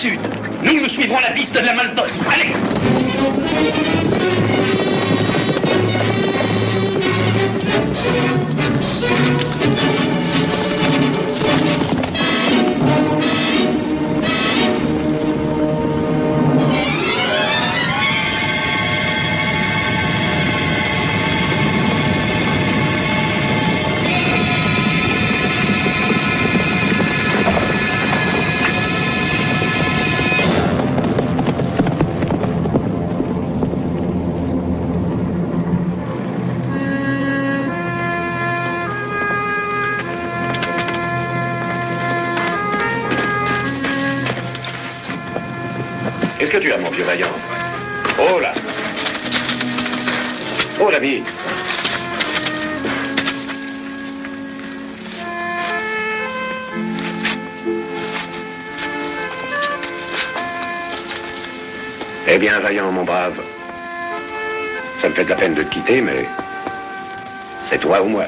sud. Nous suivrons la piste de la Malbosse. Allez! Qu'est-ce que tu as, mon vieux vaillant? Oh là! Oh, l'ami! Eh bien, vaillant, mon brave. Ça me fait de la peine de te quitter, mais c'est toi ou moi.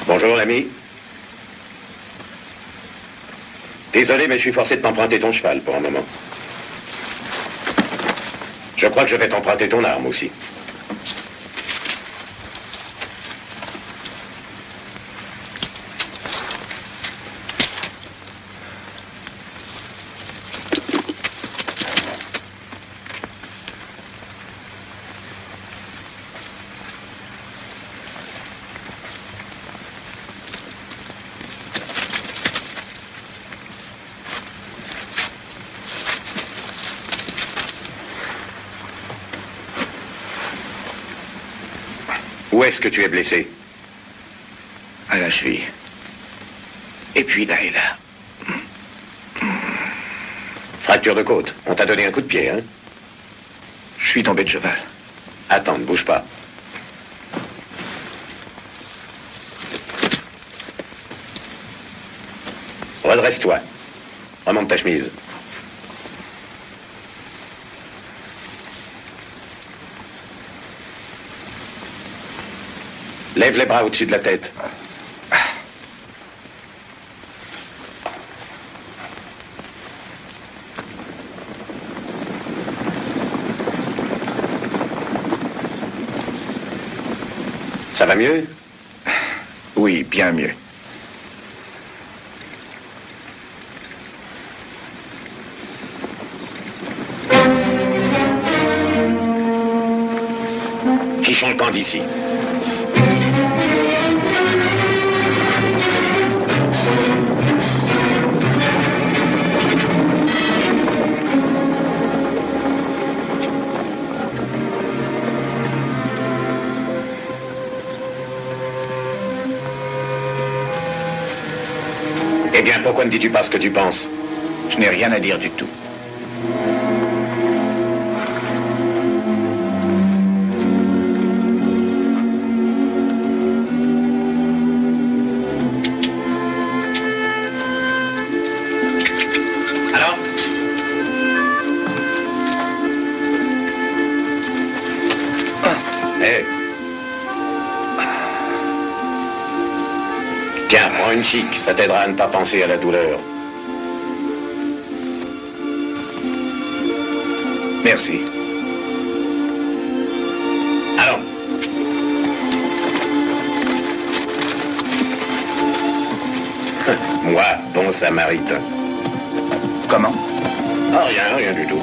Bonjour, l'ami. Désolé, mais je suis forcé de t'emprunter ton cheval pour un moment. Je crois que je vais t'emprunter ton arme aussi. Où est-ce que tu es blessé? À la cheville. Et puis là et là. Fracture de côte. On t'a donné un coup de pied, hein? Je suis tombé de cheval. Attends, ne bouge pas. Redresse-toi. Remonte ta chemise. Lève les bras au-dessus de la tête. Ça va mieux? Oui, bien mieux. Fichons le camp d'ici. Eh bien, pourquoi ne dis-tu pas ce que tu penses? Je n'ai rien à dire du tout. Alors? Hé. Tiens, prends une chic, ça t'aidera à ne pas penser à la douleur. Merci. Alors. Moi, bon samaritain. Comment? Ah, rien du tout.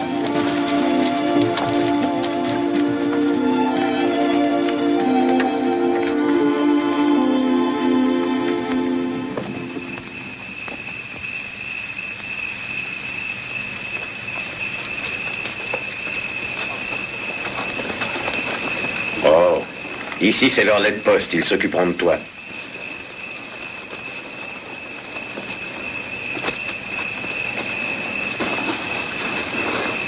Ici, c'est leur lettre poste. Ils s'occuperont de toi.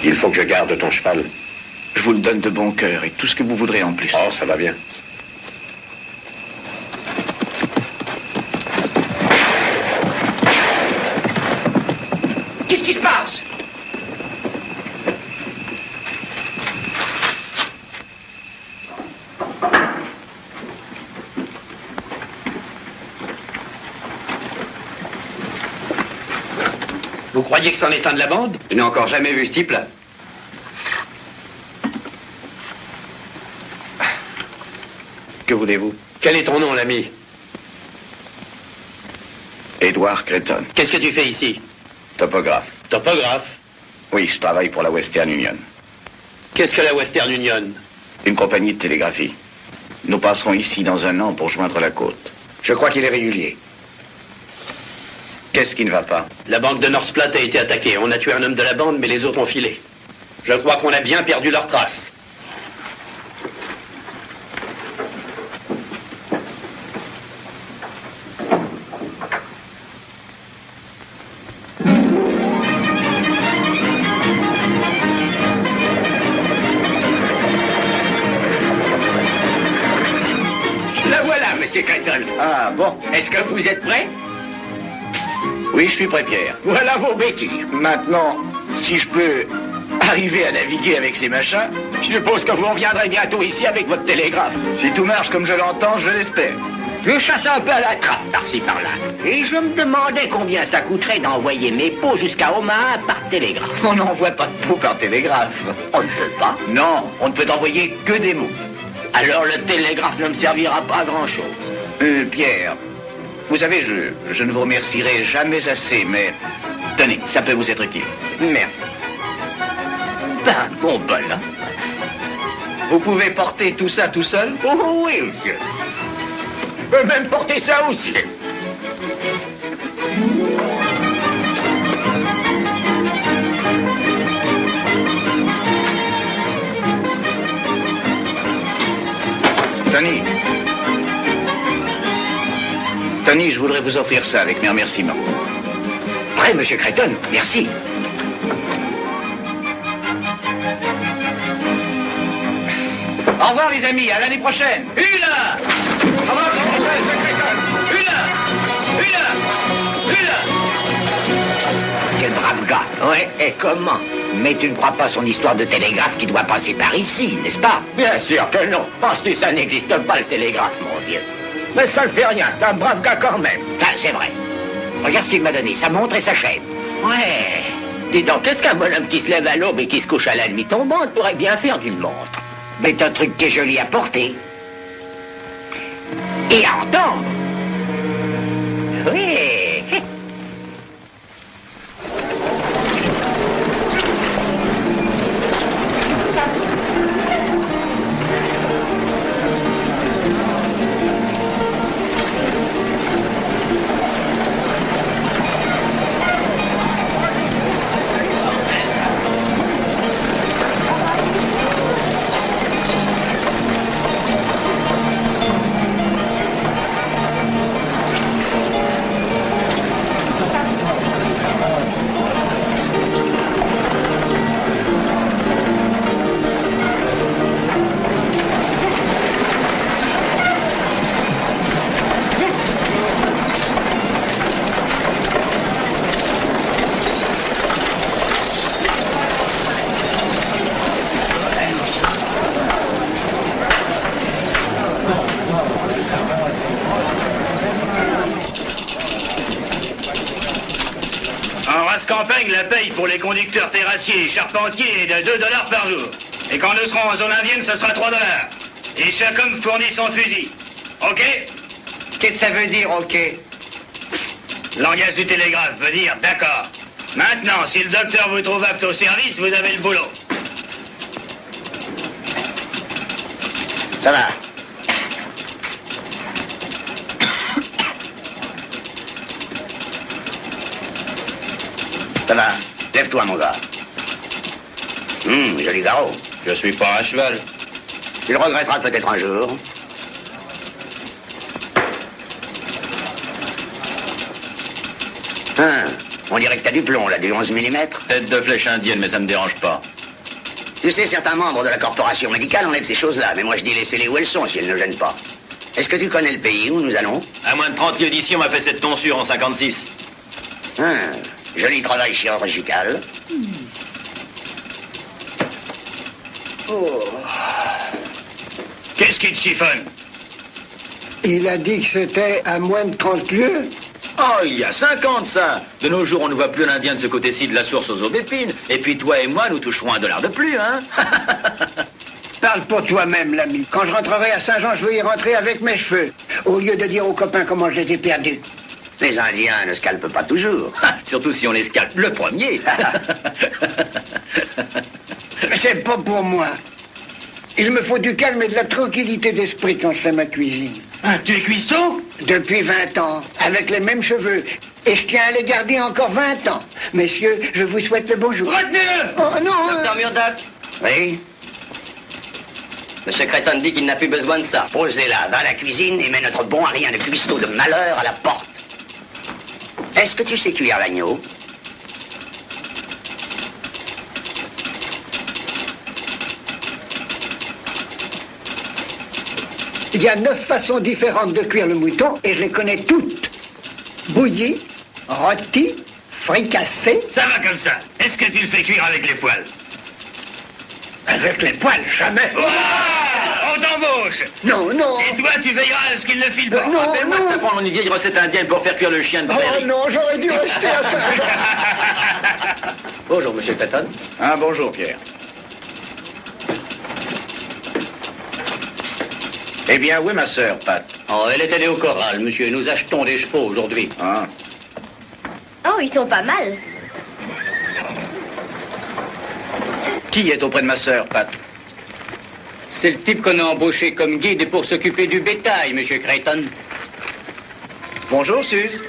Il faut que je garde ton cheval. Je vous le donne de bon cœur et tout ce que vous voudrez en plus. Oh, ça va bien. Qu'est-ce qui se passe? Vous croyez que c'en est un de la bande? Je n'ai encore jamais vu ce type-là. Que voulez-vous? Quel est ton nom, l'ami? Edward Creighton, Qu'est-ce que tu fais ici? topographe. Topographe. Oui, je travaille pour la Western Union. Qu'est-ce que la Western Union? Une compagnie de télégraphie. Nous passerons ici dans un an pour joindre la côte. Je crois qu'il est régulier. Qu'est-ce qui ne va pas? La banque de North Platte a été attaquée. On a tué un homme de la bande, mais les autres ont filé. Je crois qu'on a bien perdu leurs traces. La voilà, monsieur Creighton. Ah, bon. Est-ce que vous êtes prêt? Oui, je suis prêt, Pierre. Voilà vos béquilles. Maintenant, si je peux arriver à naviguer avec ces machins, Je suppose que vous reviendrez bientôt ici avec votre télégraphe. si tout marche comme je l'entends, je l'espère. Je chasse un peu à la trappe par-ci par-là. Et je me demandais combien ça coûterait d'envoyer mes pots jusqu'à Omaha par télégraphe. On n'envoie pas de pots par télégraphe. On ne peut pas. Non, on ne peut envoyer que des mots. Alors le télégraphe ne me servira pas à grand-chose. Pierre, vous savez, je ne vous remercierai jamais assez, mais tenez, ça peut vous être utile. Merci. Ben, bon bol, hein. Vous pouvez porter tout ça tout seul? Oh oui, monsieur. Je peux même porter ça aussi. Tony. Tony, je voudrais vous offrir ça avec mes remerciements. Prêt, monsieur Creighton, merci. Au revoir les amis, à l'année prochaine. Hula! Au revoir, monsieur Creighton. Hula! Hula! Hula! Quel brave gars. Ouais, et comment? Mais tu ne crois pas son histoire de télégraphe qui doit passer par ici, n'est-ce pas? Bien sûr que non. Penses-tu que ça n'existe pas, le télégraphe, mon vieux? Mais ça ne fait rien, c'est un brave gars quand même. Ça, c'est vrai. Regarde ce qu'il m'a donné, sa montre et sa chaîne. Ouais. Dis donc, qu'est-ce qu'un bonhomme qui se lève à l'aube et qui se couche à la nuit tombante pourrait bien faire d'une montre? Mais c'est un truc qui est joli à porter. Et à entendre. Oui. En race campagne, la paye pour les conducteurs terrassiers et charpentiers est de $2 par jour. Et quand nous serons en zone indienne, ce sera $3. Et chaque homme fournit son fusil. OK? Qu'est-ce que ça veut dire, OK? Langage du télégraphe veut dire d'accord. Maintenant, si le docteur vous trouve apte au service, vous avez le boulot. Ça va. Ça va. Lève-toi, mon gars. Joli garrot. Je suis pas à cheval. Tu le regretteras peut-être un jour. Hein, on dirait que t'as du plomb, là, du 11 mm. Tête de flèche indienne, mais ça me dérange pas. Tu sais, certains membres de la corporation médicale ont l'air de ces choses-là, mais moi je dis laissez-les où elles sont si elles ne gênent pas. Est-ce que tu connais le pays où nous allons? À moins de 30 lieues d'ici, on m'a fait cette tonsure en 56. Joli travail chirurgical. Oh. Qu'est-ce qui te chiffonne? Il a dit que c'était à moins de 30 lieues. Oh, il y a 50, ça. De nos jours, on ne voit plus l'Indien de ce côté-ci de la source aux aubépines. Et puis toi et moi, nous toucherons $1 de plus, hein. Parle pour toi-même, l'ami. Quand je rentrerai à Saint-Jean, je veux y rentrer avec mes cheveux, au lieu de dire aux copains comment je les ai perdus. Les Indiens ne scalpent pas toujours. Surtout si on les scalpe le premier. C'est pas pour moi. Il me faut du calme et de la tranquillité d'esprit quand je fais ma cuisine. Hein, tu es cuistot? Depuis 20 ans, avec les mêmes cheveux. Et je tiens à les garder encore 20 ans. Messieurs, je vous souhaite le bonjour. Retenez-le! Oh non! Docteur Murdoch, Oui? Monsieur Creighton dit qu'il n'a plus besoin de ça. Pose-les là, va à la cuisine et mets notre bon à rien de cuistot de malheur à la porte. Est-ce que tu sais cuire l'agneau? Il y a 9 façons différentes de cuire le mouton et je les connais toutes. Bouilli, rôti, fricassé. Ça va comme ça. Est-ce que tu le fais cuire avec les poils? Avec les poils, jamais. Ouah! On t'embauche! Non, non. Et toi, tu veilleras à ce qu'il ne file pas. Non, Rappelle-moi de t'apprendre une vieille recette indienne pour faire cuire le chien de Oh prairie. non, j'aurais dû rester à ça. Bonjour, monsieur Creighton. Ah, bonjour, Pierre. Eh bien, où est ma sœur, Pat? Oh, elle est allée au corral, monsieur. Nous achetons des chevaux aujourd'hui. Ah. Oh, ils sont pas mal. Qui est auprès de ma sœur, Pat? C'est le type qu'on a embauché comme guide pour s'occuper du bétail, monsieur Creighton. Bonjour, Suze.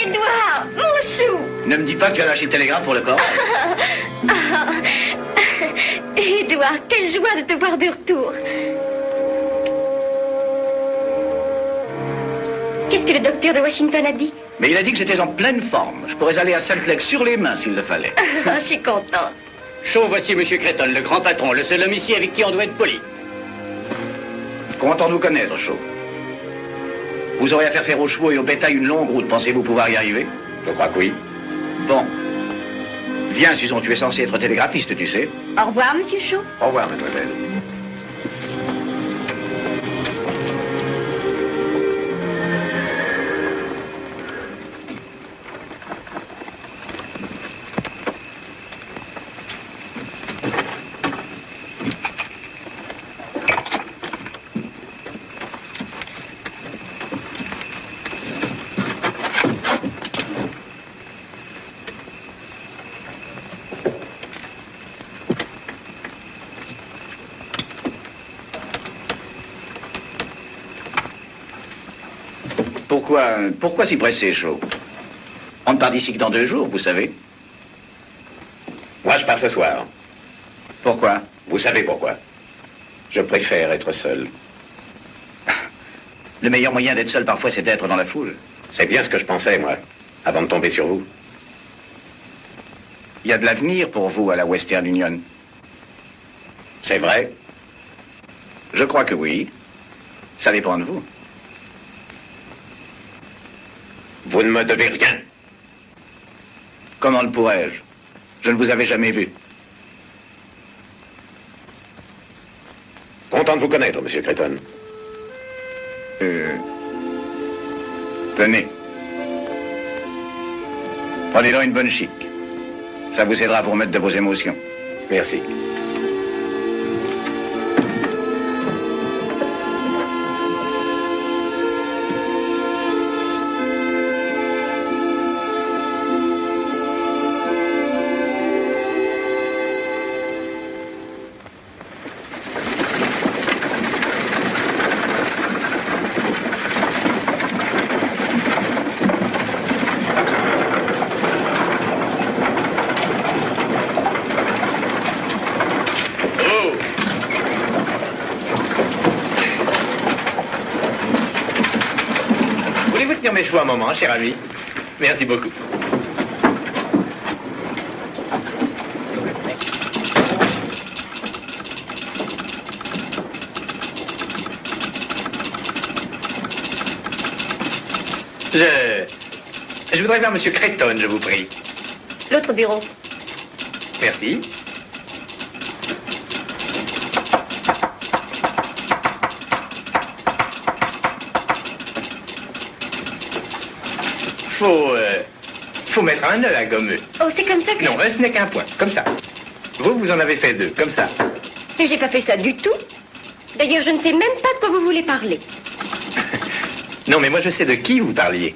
Édouard, mon chou. Ne me dis pas que tu as lâché le télégramme pour le corps. Édouard, quelle joie de te voir de retour. Qu'est-ce que le docteur de Washington a dit? Mais il a dit que j'étais en pleine forme. Je pourrais aller à Salt Lake sur les mains s'il le fallait. Je suis contente. Chaud, voici monsieur Creighton, le grand patron, le seul homme ici avec qui on doit être poli. Content de vous connaître, Shaw. Vous aurez à faire faire aux chevaux et au bétail une longue route. Pensez-vous pouvoir y arriver? Je crois que oui. Bon. Viens, Susan, tu es censé être télégraphiste, tu sais. Au revoir, monsieur Shaw. Au revoir, mademoiselle. Pourquoi si pressé, Shaw? On ne part d'ici que dans 2 jours, vous savez. Moi, je pars ce soir. Pourquoi? Vous savez pourquoi. Je préfère être seul. Le meilleur moyen d'être seul parfois, c'est d'être dans la foule. C'est bien ce que je pensais, moi, avant de tomber sur vous. Il y a de l'avenir pour vous à la Western Union. C'est vrai? Je crois que oui. Ça dépend de vous. Vous ne me devez rien. Comment le pourrais-je? Je ne vous avais jamais vu. Content de vous connaître, monsieur Creighton. Tenez. Prenez-en une bonne chic. Ça vous aidera à vous remettre de vos émotions. Merci. Voulez-vous tenir mes chevaux un moment, cher ami? Merci beaucoup. Je voudrais voir Monsieur Creighton, je vous prie. L'autre bureau. Merci. Faut mettre un nœud à gommeux. Oh, c'est comme ça que... Non, ce n'est qu'un point, comme ça. Vous en avez fait 2, comme ça. Mais j'ai pas fait ça du tout. D'ailleurs, je ne sais même pas de quoi vous voulez parler. Non, mais moi je sais de qui vous parliez.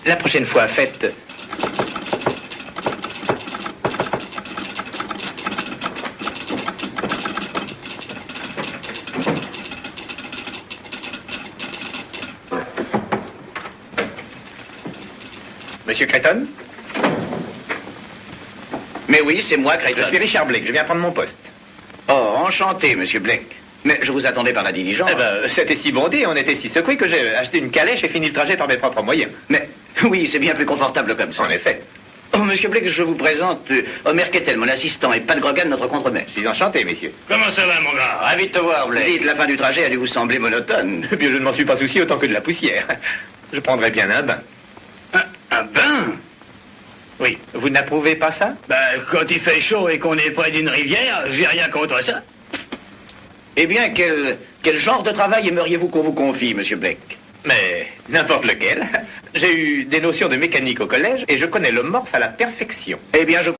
La prochaine fois, faites... Monsieur Creighton? Mais oui, c'est moi, Creighton. Je suis Richard Blake, je viens prendre mon poste. Oh, enchanté, monsieur Blake. Mais je vous attendais par la diligence. Eh ben, c'était si bondé, on était si secoués que j'ai acheté une calèche et fini le trajet par mes propres moyens. Mais oui, c'est bien plus confortable comme ça. En effet. Oh, monsieur Blake, je vous présente Homer Kettel, mon assistant, et Pat Grogan, notre contremaître. Je suis enchanté, messieurs. Comment ça va, mon gars? Ravi de te voir, Blake. Dites, la fin du trajet a dû vous sembler monotone. Eh bien, je ne m'en suis pas soucié autant que de la poussière. Je prendrais bien un bain. Un bain? Oui, vous n'approuvez pas ça? Ben, quand il fait chaud et qu'on est près d'une rivière, j'ai rien contre ça. Eh bien, quel genre de travail aimeriez-vous qu'on vous confie, monsieur Blake? Mais n'importe lequel. J'ai eu des notions de mécanique au collège et je connais le morse à la perfection. Eh bien, je